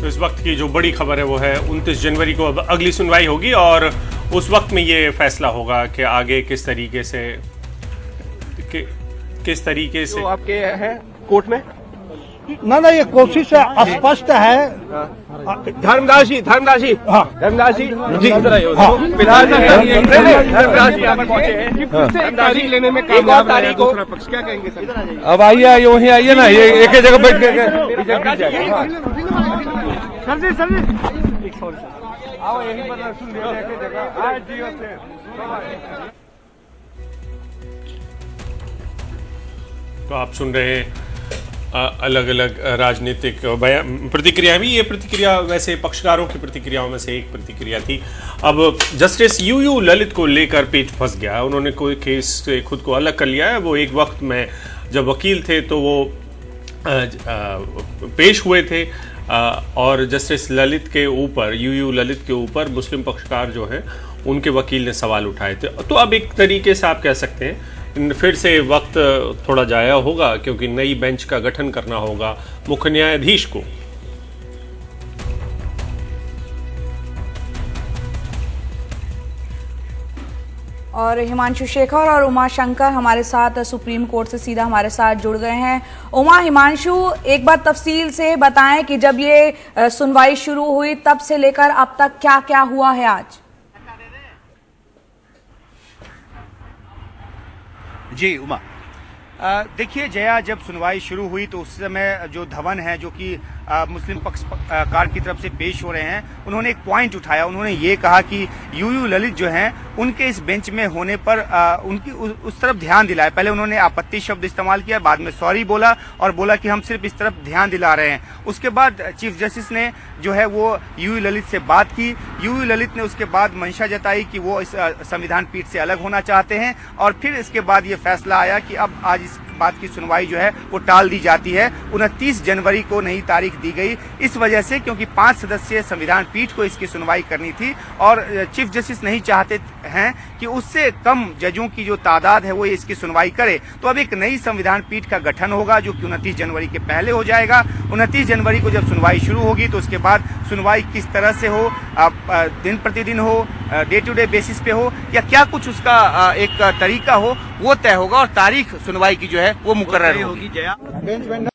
तो इस वक्त की जो बड़ी खबर है वो है 29 जनवरी को अब अगली सुनवाई होगी और उस वक्त में ये फैसला होगा कि आगे किस तरीके से तो आपके हैं कोर्ट में ना ये कोशिश स्पष्ट है। धर्मदास जी हाँ। धर्मदास जी जी फिलहाल धर्मदास जी यहाँ पहुंचे हैं तारीख लेने में कामयाब रहे हैं दूसरा पक्ष, क्या कहेंगे सर? अब आइए यूं आइए ना, ये एक ही जगह बैठ के सर जी आओ यहीं पर सुन जगह। तो आप सुन रहे हैं अलग अलग राजनीतिक प्रतिक्रिया भी। ये प्रतिक्रिया वैसे पक्षकारों की प्रतिक्रियाओं में से एक प्रतिक्रिया थी। अब जस्टिस यूयू ललित को लेकर पेच फंस गया है। उन्होंने कोई केस से खुद को अलग कर लिया है। वो एक वक्त में जब वकील थे तो वो पेश हुए थे और जस्टिस ललित के ऊपर, यूयू ललित के ऊपर मुस्लिम पक्षकार जो हैं उनके वकील ने सवाल उठाए थे। तो अब एक तरीके से आप कह सकते हैं फिर से वक्त थोड़ा जाया होगा क्योंकि नई बेंच का गठन करना होगा मुख्य न्यायाधीश को। और हिमांशु शेखर और उमा शंकर हमारे साथ सुप्रीम कोर्ट से सीधा हमारे साथ जुड़ गए हैं। उमा, हिमांशु, एक बार तफसील से बताएं कि जब ये सुनवाई शुरू हुई तब से लेकर अब तक क्या क्या हुआ है आज? जी उमा, देखिए जया, जब सुनवाई शुरू हुई तो उस समय जो धवन है जो कि मुस्लिम पक्षकार की तरफ से पेश हो रहे हैं, उन्होंने एक पॉइंट उठाया। उन्होंने ये कहा कि यूयू ललित जो हैं उनके इस बेंच में होने पर उनकी उस तरफ ध्यान दिलाया। पहले उन्होंने आपत्ति शब्द इस्तेमाल किया, बाद में सॉरी बोला और बोला कि हम सिर्फ इस तरफ ध्यान दिला रहे हैं। उसके बाद चीफ जस्टिस ने जो है वो यूयू ललित से बात की। यूयू ललित ने उसके बाद मंशा जताई कि वो इस संविधान पीठ से अलग होना चाहते हैं और फिर इसके बाद ये फैसला आया कि अब आज इस बात की सुनवाई जो है वो टाल दी जाती है। 29 जनवरी को नई तारीख दी गई इस वजह से क्योंकि 5 सदस्यीय संविधान पीठ को इसकी सुनवाई करनी थी और चीफ जस्टिस नहीं चाहते हैं कि उससे कम जजों की जो तादाद है वो इसकी सुनवाई करे। तो अब एक नई संविधान पीठ का गठन होगा जो कि 29 जनवरी के पहले हो जाएगा। 29 जनवरी को जब सुनवाई शुरू होगी तो उसके बाद सुनवाई किस तरह से हो, दिन प्रतिदिन हो, डे टू डे बेसिस पे हो या क्या कुछ उसका एक तरीका हो, वो तय होगा और तारीख सुनवाई की जो है वो मुकर्रर होगी। जया।